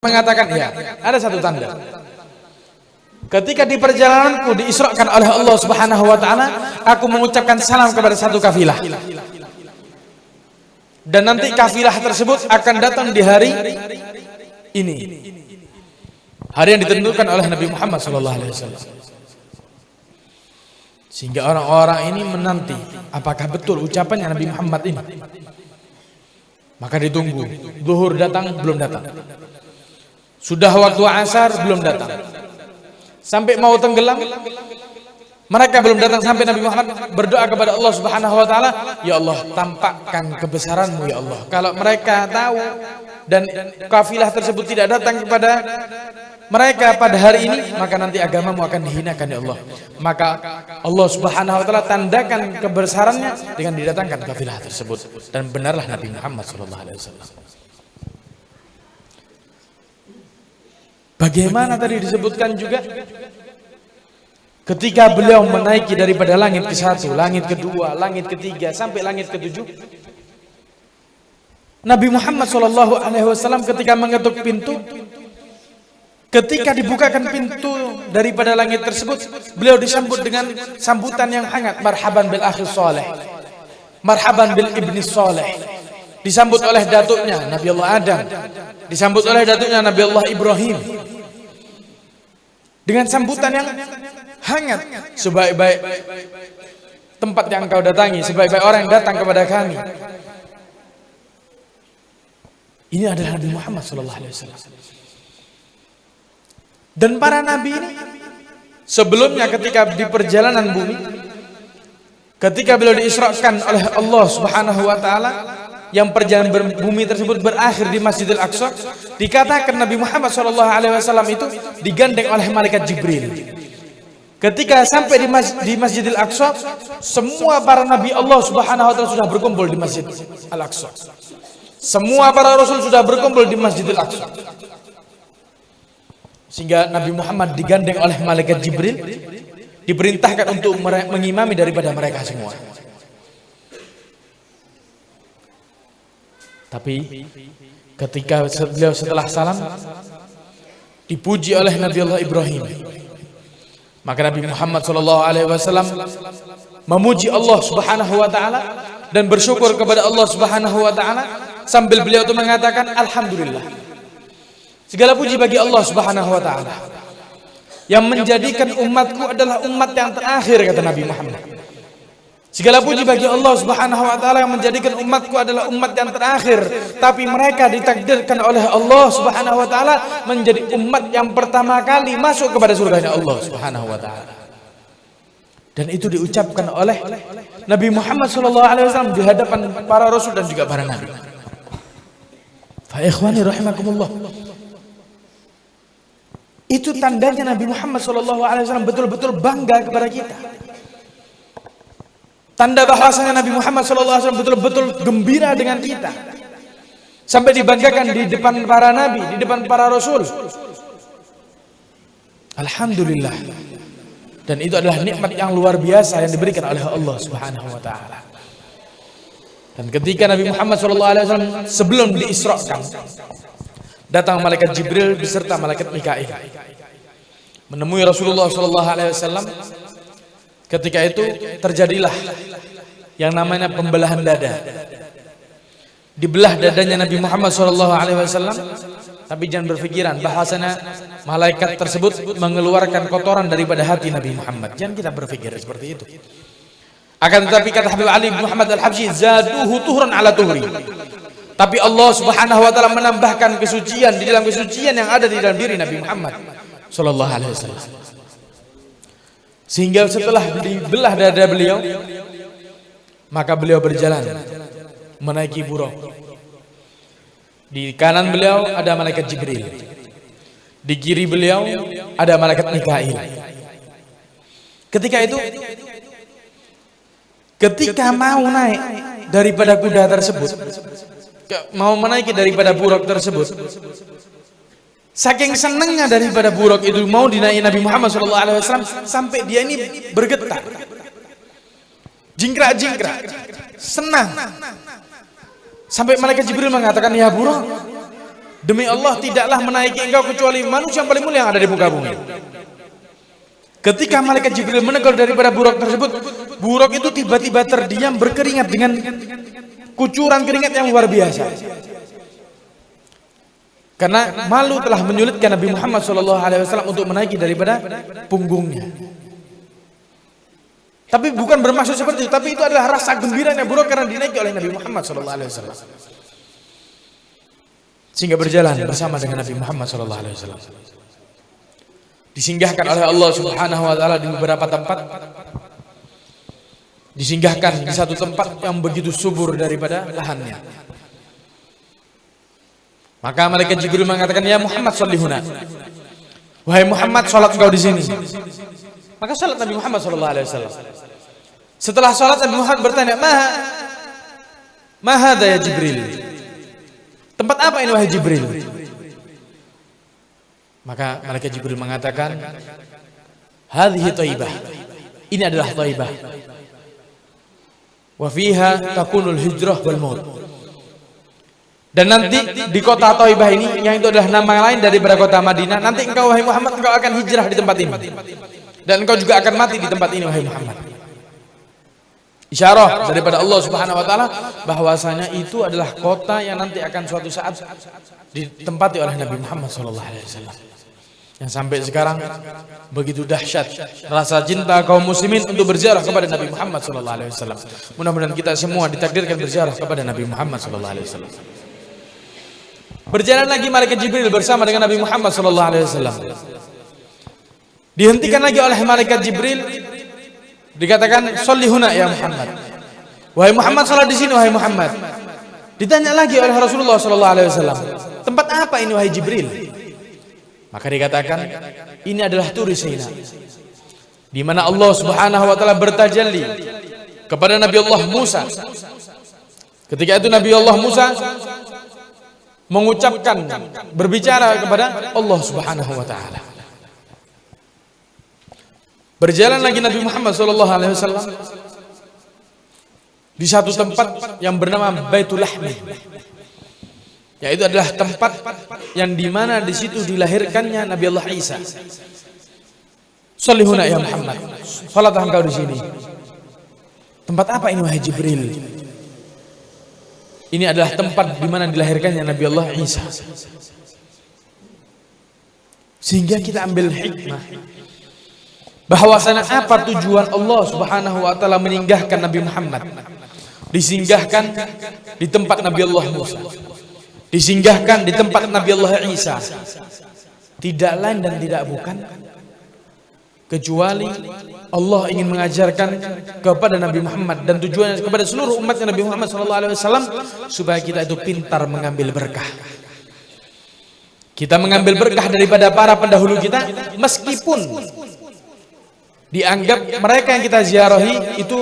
mengatakan, ya, ada satu tanda. Ketika di perjalananku diisrakan oleh Allah Subhanahu wa taala, aku mengucapkan salam kepada satu kafilah. Dan nanti kafilah tersebut akan datang di hari ini. Hari yang ditentukan oleh Nabi Muhammad SAW. Sehingga orang-orang ini menanti apakah betul ucapannya Nabi Muhammad ini. Maka ditunggu. Zuhur datang, belum datang. Sudah waktu asar, belum datang. Sampai mau tenggelam, mereka belum datang. Sampai Nabi Muhammad berdoa kepada Allah Subhanahu wa taala, ya Allah, tampakkan kebesaran-Mu ya Allah. Kalau mereka tahu dan kafilah tersebut tidak datang kepada mereka pada hari ini, maka nanti agamamu akan dihinakan ya Allah. Maka Allah Subhanahu wa taala tandakan kebesarannya dengan didatangkan kafilah tersebut. Dan benarlah Nabi Muhammad SAW. Bagaimana tadi disebutkan juga, ketika beliau menaiki daripada langit ke-1, langit ke-2, langit ke-3 sampai langit ke-7, Nabi Muhammad SAW ketika mengetuk pintu, ketika dibukakan pintu daripada langit tersebut, beliau disambut dengan sambutan yang hangat, marhaban bil akhi shalih, marhaban bil ibni shalih. Disambut oleh datuknya Nabi Allah Adam, disambut oleh datuknya Nabi Allah Ibrahim, dengan sambutan yang hangat. Sebaik-baik tempat yang engkau datangi, sebaik-baik orang yang datang kepada kami. Ini adalah Nabi Muhammad SAW. Dan para nabi ini sebelumnya ketika di perjalanan bumi, ketika beliau diisrakan oleh Allah Subhanahu wa taala, yang perjalanan bumi tersebut berakhir di Masjidil Aqsa, dikatakan Nabi Muhammad SAW itu digandeng oleh malaikat Jibril. Ketika sampai di Masjidil Aqsa, semua para nabi Allah Subhanahu wa taala sudah berkumpul di Masjid Al-Aqsa. Semua para rasul sudah berkumpul di Masjidil Aqsa. Sehingga Nabi Muhammad digandeng oleh malaikat Jibril, diperintahkan untuk mengimami daripada mereka semua. Tapi ketika beliau setelah salam dipuji oleh Nabi Allah Ibrahim, maka Nabi Muhammad SAW memuji Allah Subhanahu wa taala dan bersyukur kepada Allah Subhanahu wa taala sambil beliau itu mengatakan, alhamdulillah, segala puji bagi Allah Subhanahu wa taala yang menjadikan umatku adalah umat yang terakhir, kata Nabi Muhammad. Segala puji bagi Allah Subhanahu wa taala yang menjadikan umatku adalah umat yang terakhir, tapi mereka ditakdirkan oleh Allah Subhanahu wa taala menjadi umat yang pertama kali masuk kepada surganya Allah Subhanahu wa taala. Dan itu diucapkan oleh Nabi Muhammad SAW di hadapan para rasul dan juga para nabi. Fa ikhwani rahimakumullah. Itu tandanya Nabi Muhammad SAW betul-betul bangga kepada kita. Tanda bahwasanya Nabi Muhammad SAW betul-betul gembira dengan kita, sampai dibanggakan di depan para nabi, di depan para rasul. Alhamdulillah. Dan itu adalah nikmat yang luar biasa yang diberikan oleh Allah Subhanahu wa taala. Dan ketika Nabi Muhammad SAW sebelum diisrakan, datang malaikat Jibril beserta malaikat Mikail menemui Rasulullah SAW. Ketika itu terjadilah yang namanya pembelahan dada. Dibelah dadanya Nabi Muhammad SAW. Tapi jangan berpikiran bahwasanya malaikat tersebut mengeluarkan kotoran daripada hati Nabi Muhammad. Jangan kita berpikir seperti itu. Akan tetapi kata Habib Ali bin Muhammad Al-Habsyi, zaduhu tuhran ala tuhri. Tapi Allah Subhanahu wa taala menambahkan kesucian di dalam kesucian yang ada di dalam diri Nabi Muhammad SAW. Sehingga setelah dibelah dada beliau, maka beliau berjalan menaiki buraq. Di kanan beliau ada malaikat Jibril, di kiri beliau ada malaikat Mikail. Ketika itu, ketika mau naik daripada kuda tersebut, mau menaiki daripada buraq tersebut, saking senangnya daripada buraq itu mau dinaiki Nabi Muhammad SAW, sampai dia ini bergetar, jingkrak-jingkrak, senang. Sampai malaikat Jibril mengatakan, ya buraq, Demi Allah tidaklah menaiki engkau kecuali manusia yang paling mulia yang ada di muka bumi. Ketika malaikat Jibril menegur daripada buruk tersebut, buruk itu tiba-tiba terdiam berkeringat dengan kucuran keringat yang luar biasa. Karena malu telah menyulitkan Nabi Muhammad SAW untuk menaiki daripada punggungnya. Tapi bukan bermaksud seperti itu, tapi itu adalah rasa gembiranya buruk karena dinaiki oleh Nabi Muhammad SAW. Sehingga berjalan bersama dengan Nabi Muhammad SAW. Disinggahkan oleh Allah Subhanahu wa taala di beberapa tempat. Disinggahkan di satu tempat yang begitu subur daripada lahannya. Maka malaikat Jibril mengatakan, "Ya Muhammad, sholli huna." Wahai Muhammad, salat engkau di sini. Maka salat Nabi Muhammad SAW. Setelah salat Nabi Muhammad bertanya, "Ma hadza ya Jibril?" Tempat apa ini wahai Jibril? Maka malaikat Jibril mengatakan, "Hadhihi Thaibah." Ini adalah Thaibah. Wa fiha takunul hijrah wal maut. Dan nanti di kota Thaibah ini, yang itu adalah nama lain daripada kota Madinah, nanti engkau wahai Muhammad, engkau akan hijrah di tempat ini. Dan engkau juga akan mati di tempat ini wahai Muhammad. Isyarah daripada Allah Subhanahu wa taala bahwasanya itu adalah kota yang nanti akan suatu saat ditempati oleh Nabi Muhammad SAW. Yang sampai sekarang begitu dahsyat rasa cinta kaum muslimin untuk berziarah kepada Nabi Muhammad SAW. Mudah-mudahan kita semua ditakdirkan berziarah kepada Nabi Muhammad SAW. Berjalan lagi malaikat Jibril bersama dengan Nabi Muhammad SAW. Dihentikan lagi oleh malaikat Jibril. Dikatakan, "Sholli huna ya Muhammad." Wahai Muhammad, salat di sini wahai Muhammad. Ditanya lagi oleh Rasulullah SAW, "Tempat apa ini wahai Jibril?" Maka dikatakan, ini adalah Turi Sina, di mana Allah Subhanahu wa taala bertajalli kepada Nabi Allah Musa. Ketika itu Nabi Allah Musa mengucapkan, berbicara kepada Allah Subhanahu wa taala. Berjalan lagi Nabi Muhammad SAW di satu tempat yang bernama Baitul Lahmi, yaitu adalah tempat yang dimana di situ dilahirkannya Nabi Allah Isa. "Sholli huna ya Muhammad." Salatlah engkau di sini. Tempat apa ini wahai Jibril? Ini adalah tempat di mana dilahirkannya Nabi Allah Isa. Sehingga kita ambil hikmah bahwasanya apa tujuan Allah Subhanahu wa taala meninggalkan Nabi Muhammad, disinggahkan di tempat Nabi Allah Musa, disinggahkan di tempat Nabi Allah Isa, tidak lain dan tidak bukan kecuali Allah ingin mengajarkan kepada Nabi Muhammad dan tujuannya kepada seluruh umatnya Nabi Muhammad SAW supaya kita itu pintar mengambil berkah. Kita mengambil berkah daripada para pendahulu kita, meskipun dianggap mereka yang kita ziarahi itu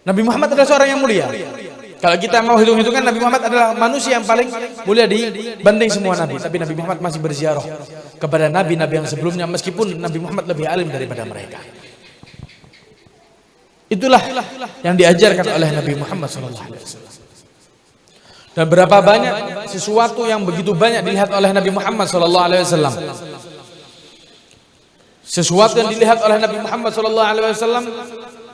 Nabi Muhammad adalah seorang yang mulia. Kalau kita mau hitung-hitungan, Nabi Muhammad adalah manusia yang paling mulia dibanding semua nabi. Tapi Nabi Muhammad masih berziarah kepada nabi-nabi yang sebelumnya, meskipun Nabi Muhammad lebih alim daripada mereka. Itulah yang diajarkan oleh Nabi Muhammad SAW. Dan berapa banyak sesuatu yang begitu banyak dilihat oleh Nabi Muhammad SAW. Sesuatu yang dilihat oleh Nabi Muhammad SAW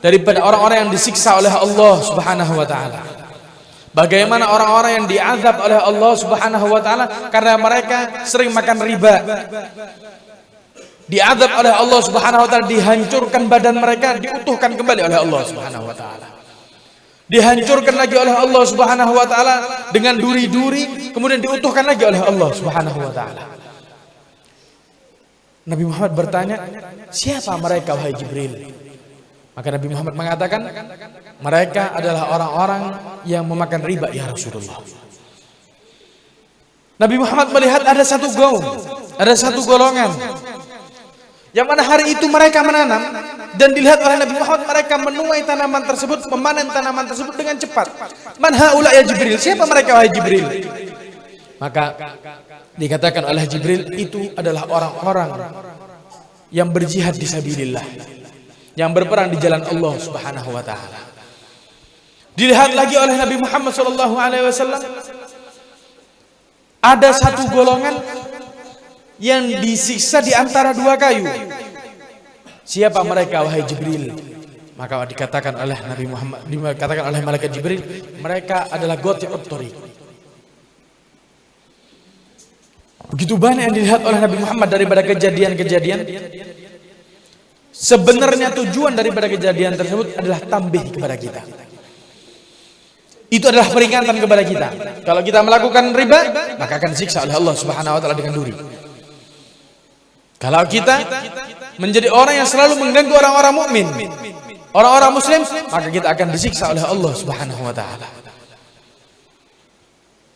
daripada orang-orang yang disiksa oleh Allah Subhanahu wa taala. Bagaimana orang-orang yang diazab oleh Allah Subhanahu wa taala karena mereka sering makan riba. Diazab oleh Allah Subhanahu wa taala, dihancurkan badan mereka, diutuhkan kembali oleh Allah Subhanahu wa taala. Dihancurkan lagi oleh Allah Subhanahu wa taala dengan duri-duri, kemudian diutuhkan lagi oleh Allah Subhanahu wa taala. Nabi Muhammad bertanya, "Siapa mereka wahai Jibril?" Maka Nabi Muhammad mengatakan, "Mereka adalah orang-orang yang memakan riba ya Rasulullah." Nabi Muhammad melihat ada satu kaum, ada satu golongan yang mana hari itu mereka menanam, dan dilihat oleh Nabi Muhammad mereka menuai tanaman tersebut, memanen tanaman tersebut dengan cepat. "Man haula ya Jibril?" Siapa mereka wahai Jibril? Maka dikatakan oleh Jibril, itu adalah orang-orang yang berjihad fisabilillah, yang berperang di jalan Allah Subhanahu wa taala. Dilihat lagi oleh Nabi Muhammad SAW, ada satu golongan yang disiksa di antara dua kayu. Siapa mereka wahai Jibril? Maka dikatakan oleh Nabi Muhammad, dikatakan oleh malaikat Jibril, mereka adalah qati'ut thariq. Begitu banyak yang dilihat oleh Nabi Muhammad daripada kejadian-kejadian. Sebenarnya tujuan daripada kejadian tersebut adalah tambih kepada kita. Itu adalah peringatan kepada kita. Kalau kita melakukan riba, maka akan disiksa oleh Allah Subhanahu wa taala dengan duri. Kalau kita menjadi orang yang selalu mengganggu orang-orang mukmin, orang-orang muslim, maka kita akan disiksa oleh Allah Subhanahu wa taala.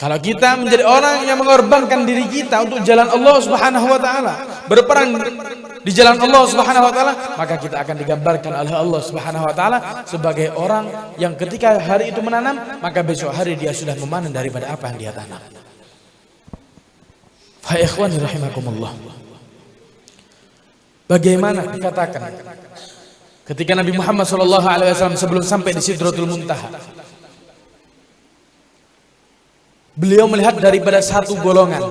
Kalau kita menjadi orang yang mengorbankan diri kita untuk jalan Allah Subhanahu wa taala, berperang di jalan Allah Subhanahu wa taala, maka kita akan digambarkan oleh Allah Subhanahu wa taala sebagai orang yang ketika hari itu menanam, maka besok hari dia sudah memanen daripada apa yang dia tanam. Fa ikhwani rahimakumullah. Bagaimana dikatakan ketika Nabi Muhammad SAW sebelum sampai di Sidratul Muntaha, beliau melihat daripada satu golongan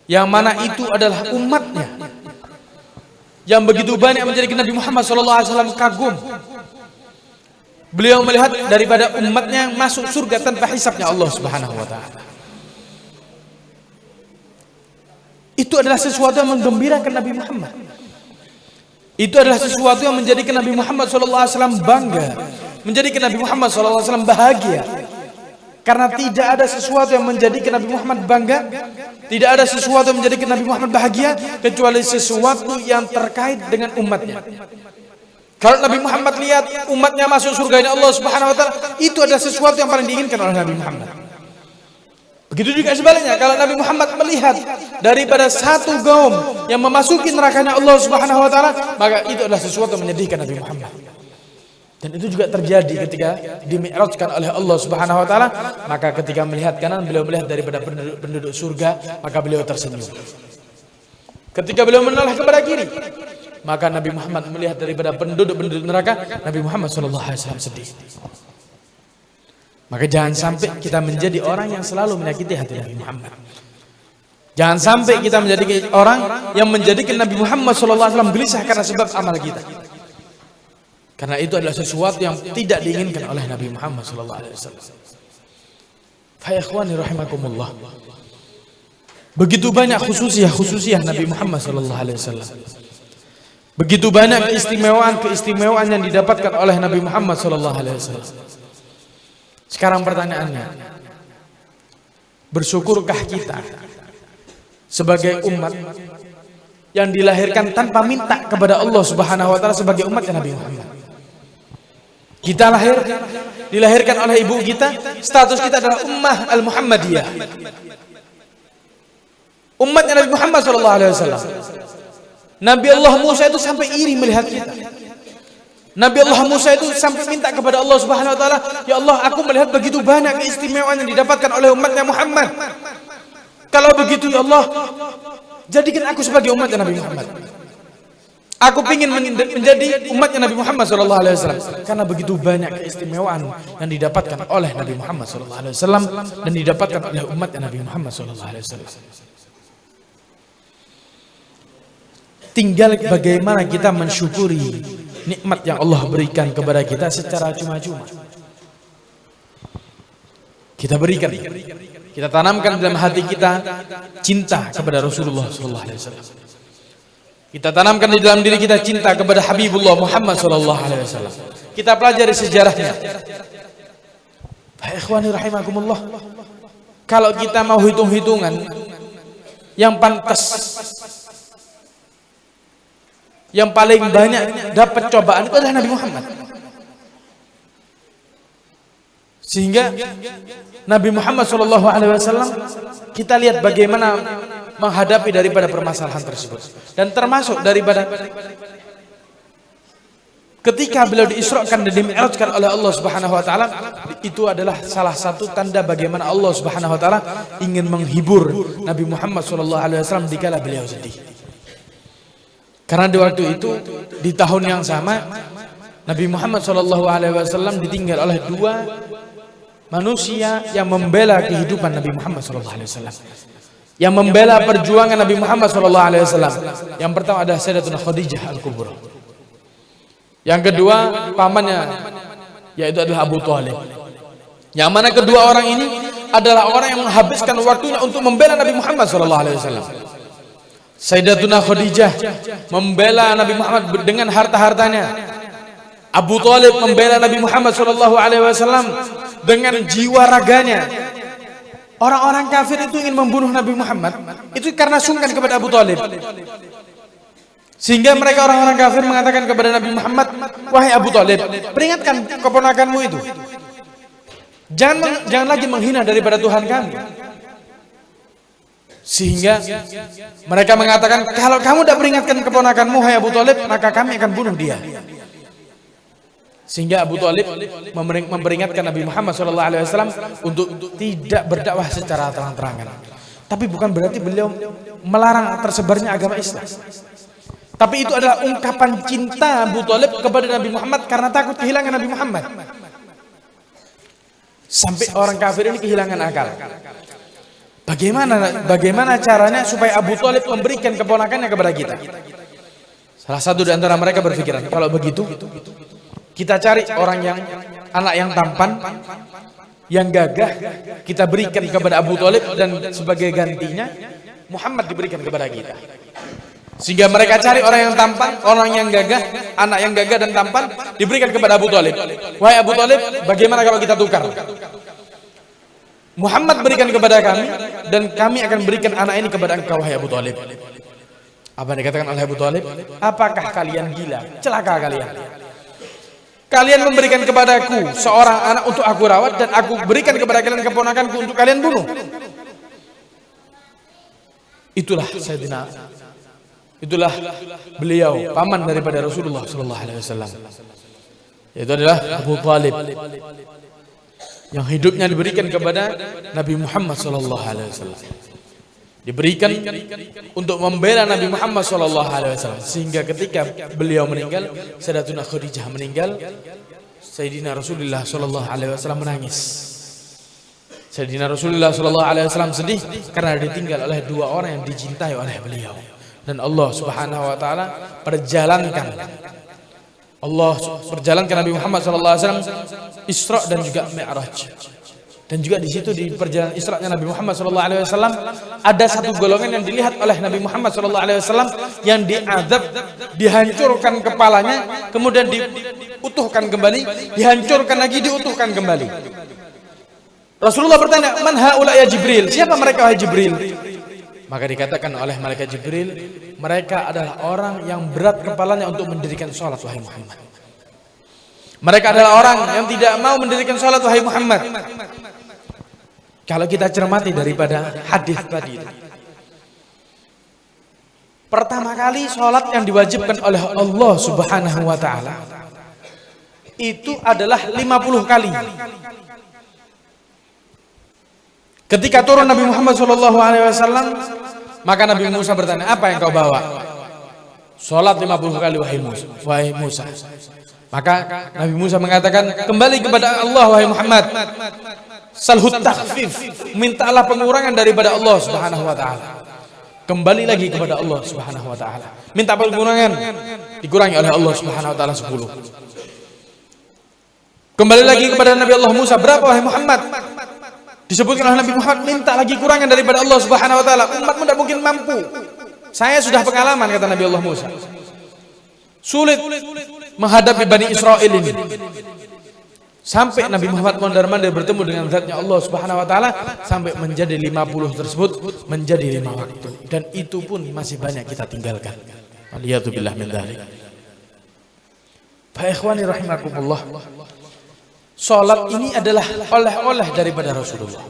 yang mana itu adalah umatnya yang begitu banyak menjadikan Nabi Muhammad SAW kagum. Beliau melihat daripada umatnya yang masuk surga tanpa hisabnya Allah Subhanahu wa taala. Itu adalah sesuatu yang menggembirakan Nabi Muhammad. Itu adalah sesuatu yang menjadikan Nabi Muhammad SAW bangga, menjadikan Nabi Muhammad SAW bahagia. Karena tidak ada sesuatu yang menjadikan Nabi Muhammad bangga, tidak ada sesuatu yang menjadikan Nabi Muhammad bahagia kecuali sesuatu yang terkait dengan umatnya. Kalau Nabi Muhammad lihat umatnya masuk surga Allah Subhanahu wa taala, itu adalah sesuatu yang paling diinginkan oleh Nabi Muhammad. Begitu juga sebaliknya, kalau Nabi Muhammad melihat daripada satu kaum yang memasuki nerakanya Allah Subhanahu wa taala, maka itu adalah sesuatu yang menyedihkan Nabi Muhammad. Dan itu juga terjadi ketika dimi'rajkan oleh Allah Subhanahu wa taala, maka ketika melihat kanan beliau melihat daripada penduduk surga, maka beliau tersenyum. Ketika beliau menoleh kepada kiri, maka Nabi Muhammad melihat daripada penduduk neraka, Nabi Muhammad SAW sedih. Maka jangan sampai kita menjadi orang yang selalu menyakiti hati Nabi Muhammad. Jangan sampai kita menjadi orang yang menjadikan Nabi Muhammad SAW gelisah karena sebab amal kita. Karena itu adalah sesuatu yang tidak diinginkan oleh Nabi Muhammad SAW. Fa ikhwani rahimakumullah. Begitu banyak khususiyah Nabi Muhammad SAW. Begitu banyak keistimewaan yang didapatkan oleh Nabi Muhammad SAW. Sekarang pertanyaannya, bersyukurkah kita sebagai umat yang dilahirkan tanpa minta kepada Allah Subhanahu wa taala sebagai umatnya Nabi Muhammad? Kita dilahirkan oleh ibu kita, status kita adalah ummah al-Muhammadiyah, umatnya Nabi Muhammad SAW. Nabi Allah Musa itu sampai iri melihat kita. Nabi Allah Musa itu sampai minta kepada Allah Subhanahu wa taala, "Ya Allah, aku melihat begitu banyak keistimewaan yang didapatkan oleh umatnya Muhammad. Kalau begitu ya Allah, jadikan aku sebagai umatnya Nabi Muhammad. Aku ingin menjadi umatnya Nabi Muhammad SAW karena begitu banyak keistimewaan yang didapatkan oleh Nabi Muhammad SAW dan didapatkan oleh umatnya Nabi Muhammad SAW. Tinggal bagaimana kita mensyukuri nikmat yang Allah berikan kepada kita secara cuma-cuma. Kita berikan, kita tanamkan dalam hati kita cinta kepada Rasulullah SAW. Kita tanamkan di dalam diri kita cinta kepada Habibullah Muhammad SAW. Kita pelajari sejarahnya. Ikhwani rahimakumullah. Kalau kita mau hitung-hitungan yang pantas, yang paling banyak dapat cobaan itu adalah Nabi Muhammad. Sehingga Nabi Muhammad SAW, kita lihat bagaimana menghadapi daripada permasalahan tersebut. Dan termasuk daripada ketika beliau diisrakan dan dimi'rajkan oleh Allah Subhanahu wa taala, itu adalah salah satu tanda bagaimana Allah Subhanahu wa taala ingin menghibur Nabi Muhammad SAW dikala beliau sedih. Karena di waktu itu, di tahun yang sama, Nabi Muhammad SAW ditinggal oleh dua manusia yang membela kehidupan Nabi Muhammad SAW, yang membela perjuangan Nabi Muhammad SAW. Yang pertama adalah Sayyidatuna Khadijah Al-Kubra. Yang kedua pamannya, yaitu adalah Abu Thalib. Yang mana kedua orang ini adalah orang yang menghabiskan waktunya untuk membela Nabi Muhammad SAW. Sayyidatuna Khadijah membela Nabi Muhammad dengan harta-hartanya. Abu Thalib membela Nabi Muhammad SAW dengan jiwa raganya. Orang-orang kafir itu ingin membunuh Nabi Muhammad itu karena sungkan kepada Abu Thalib. Sehingga mereka orang-orang kafir mengatakan kepada Nabi Muhammad, wahai Abu Thalib, peringatkan keponakanmu itu, jangan lagi menghina daripada Tuhan kami. Sehingga mereka mengatakan, kalau kamu tidak peringatkan keponakanmu, wahai Abu Thalib, maka kami akan bunuh dia. Sehingga Abu Thalib memperingatkan Nabi Muhammad SAW untuk tidak berdakwah secara terang-terangan. Tapi bukan berarti beliau melarang tersebarnya agama Islam. Tapi itu adalah ungkapan cinta Abu Thalib kepada Nabi Muhammad karena takut kehilangan Nabi Muhammad. Sampai orang kafir ini kehilangan akal. Bagaimana caranya supaya Abu Thalib memberikan keponakannya kepada kita? Salah satu di antara mereka berpikiran, kalau begitu kita cari orang yang anak yang tampan, yang gagah, kita berikan kepada Abu Thalib, dan sebagai gantinya Muhammad diberikan kepada kita. Sehingga mereka cari orang yang tampan, orang yang gagah, anak yang gagah dan tampan diberikan kepada Abu Thalib. Wahai Abu Thalib, bagaimana kalau kita tukar? Muhammad berikan kepada kami dan kami akan berikan anak ini kepada engkau, wahai Abu Thalib. Apa yang dikatakan oleh Abu Thalib? Apakah kalian gila? Celaka kalian. Kalian memberikan kepadaku seorang anak untuk aku rawat, dan aku berikan kepada kalian keponakanku untuk kalian bunuh. Itulah beliau paman daripada Rasulullah SAW. Itu adalah Abu Thalib yang hidupnya diberikan kepada Nabi Muhammad SAW. Diberikan untuk membela Nabi Muhammad SAW. Sehingga ketika beliau meninggal, Sayyidatuna Khadijah meninggal, Sayyidina Rasulullah SAW menangis. Sayyidina Rasulullah SAW sedih karena ditinggal oleh dua orang yang dicintai oleh beliau. Dan Allah Subhanahu wa taala perjalankan Nabi Muhammad SAW Isra dan juga Mi'raj. Dan juga di situ di perjalanan Isra-nya Nabi Muhammad SAW ada satu golongan yang dilihat oleh Nabi Muhammad SAW yang diazab, dihancurkan kepalanya, kemudian diutuhkan kembali, dihancurkan lagi, diutuhkan kembali. Rasulullah bertanya, "Man haula ya Jibril?" Siapa mereka wahai Jibril? Maka dikatakan oleh malaikat Jibril, mereka adalah orang yang berat kepalanya untuk mendirikan sholat, wahai Muhammad. Mereka adalah orang yang tidak mau mendirikan sholat, wahai Muhammad. Kalau kita cermati daripada hadis tadi, pertama kali sholat yang diwajibkan oleh Allah Subhanahu wa ta'ala itu adalah 50 kali. Ketika turun Nabi Muhammad SAW, maka Nabi Musa bertanya, apa yang kau bawa? Sholat 50 kali wahai Musa. Maka Nabi Musa mengatakan, kembali kepada Allah wahai Muhammad. Salhut takhfif, mintalah pengurangan daripada Allah Subhanahu wa ta'ala. Kembali lagi kepada Allah Subhanahu wa ta'ala, minta pengurangan, dikurangi oleh Allah Subhanahu wa ta'ala 10. Kembali lagi kepada Nabi Allah Musa, berapa wahai Muhammad? Disebutkan oleh Nabi Muhammad, minta lagi kurangan daripada Allah Subhanahu wa ta'ala, umatmu tidak mungkin mampu. Saya sudah pengalaman, kata Nabi Allah Musa. Sulit menghadapi Bani Israel ini. Sampai Nabi Muhammad mondar-mandir bertemu dengan zatnya Allah Subhanahu wa ta'ala, sampai menjadi 50 tersebut menjadi 5 waktu. Dan itu pun masih banyak kita tinggalkan. Waliyatubillah min dzalik. Fa ikhwani rahimakumullah, salat ini adalah oleh-oleh daripada Rasulullah.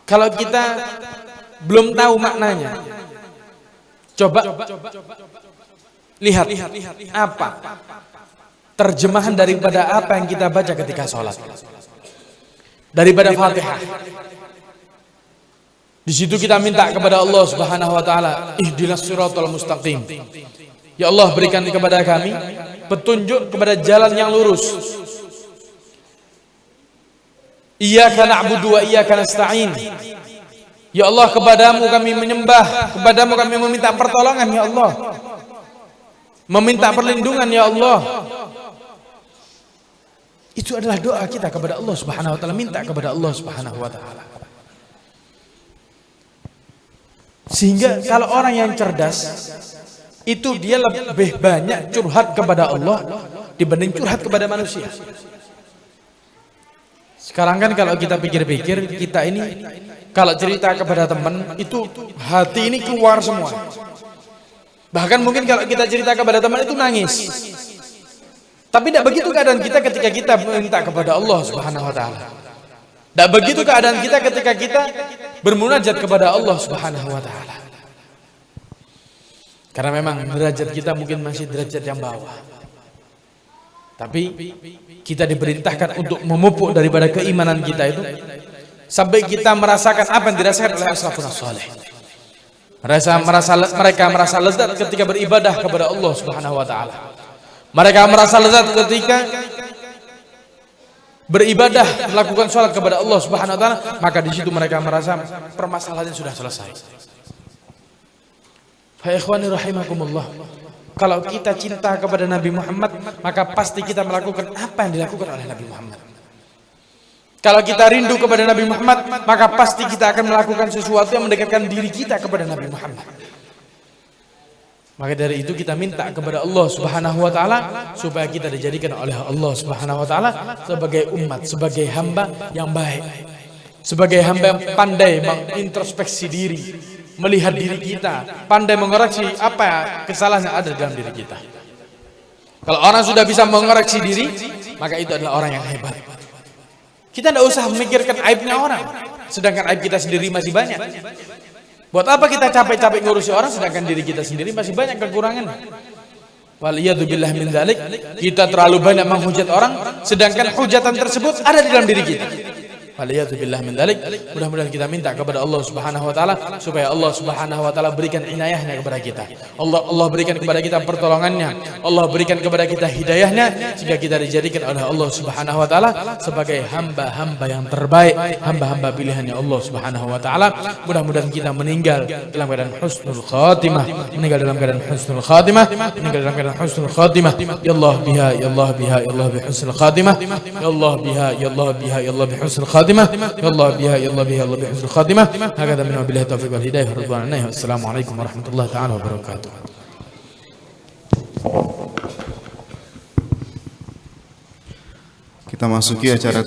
Kalau kita belum tahu maknanya, coba lihat apa terjemahan daripada apa yang kita baca ketika sholat. Daripada Fatihah, di situ kita minta kepada Allah Subhanahu wa ta'ala, ihdinas siratal mustaqim. Ya Allah, berikan kepada kami petunjuk kepada jalan yang lurus. Iyyaka na'budu wa iyyaka nasta'in. Ya Allah, kepadamu kami menyembah, kepadamu kami meminta pertolongan ya Allah. Meminta perlindungan ya Allah. Itu adalah doa kita kepada Allah Subhanahu wa taala, minta kepada Allah Subhanahu wa taala. Sehingga kalau orang yang cerdas itu dia lebih banyak curhat kepada Allah dibanding curhat kepada manusia. Sekarang kan kalau kita pikir-pikir, kita ini kalau cerita kepada teman itu hati ini keluar semua. Bahkan mungkin kalau kita cerita kepada teman itu nangis. Tapi tidak begitu keadaan kita ketika kita minta kepada Allah Subhanahu wa taala. Tidak begitu keadaan kita ketika kita bermunajat kepada Allah Subhanahu wa taala. Karena memang derajat kita mungkin masih derajat yang bawah. Tapi kita diperintahkan untuk memupuk daripada keimanan kita itu sampai kita merasakan apa yang dirasakan oleh as-salafus saleh. Mereka merasa lezat ketika beribadah kepada Allah Subhanahu wa taala. Mereka merasa lezat ketika beribadah, melakukan sholat kepada Allah Subhanahu wa taala, maka di situ mereka merasa permasalahannya sudah selesai. Fa ikhwani rahimakumullah. Kalau kita cinta kepada Nabi Muhammad, maka pasti kita melakukan apa yang dilakukan oleh Nabi Muhammad. Kalau kita rindu kepada Nabi Muhammad, maka pasti kita akan melakukan sesuatu yang mendekatkan diri kita kepada Nabi Muhammad. Maka dari itu kita minta kepada Allah Subhanahu wa taala supaya kita dijadikan oleh Allah Subhanahu wa taala sebagai umat, sebagai hamba yang baik, sebagai hamba yang pandai mengintrospeksi diri, melihat diri kita, pandai mengoreksi apa kesalahan yang ada dalam diri kita. Kalau orang sudah bisa mengoreksi diri, maka itu adalah orang yang hebat. Kita tidak usah memikirkan aibnya orang, sedangkan aib kita sendiri masih banyak. Buat apa kita capek-capek ngurusi orang sedangkan diri kita sendiri masih banyak kekurangan? Waliyadzubillah min dzalik, kita terlalu banyak menghujat orang sedangkan hujatan tersebut ada di dalam diri kita. Waliyadzubillah min dzalik. Mudah-mudahan kita minta kepada Allah Subhanahu wa taala supaya Allah Subhanahu wa taala berikan inayahnya kepada kita. Allah berikan kepada kita pertolongannya. Allah berikan kepada kita hidayahnya sehingga kita dijadikan oleh Allah Subhanahu wa taala sebagai hamba-hamba yang terbaik, hamba-hamba pilihannya Allah Subhanahu wa taala. Mudah-mudahan kita meninggal dalam keadaan husnul khatimah, meninggal dalam keadaan husnul khatimah, meninggal dalam keadaan husnul khatimah. Ya Allah biha, ya Allah biha, ya Allah bi husnul khatimah. Ya Allah biha, ya Allah biha, ya Allah bi husnul khatimah. Ya Allah biha, ya Allah biha, ya Allah bi husnul khatimah. Hakadha min wabillahi taufiq wal hidayah. Wassalamualaikum warahmatullahi taala wabarakatuh. Kita masuki acara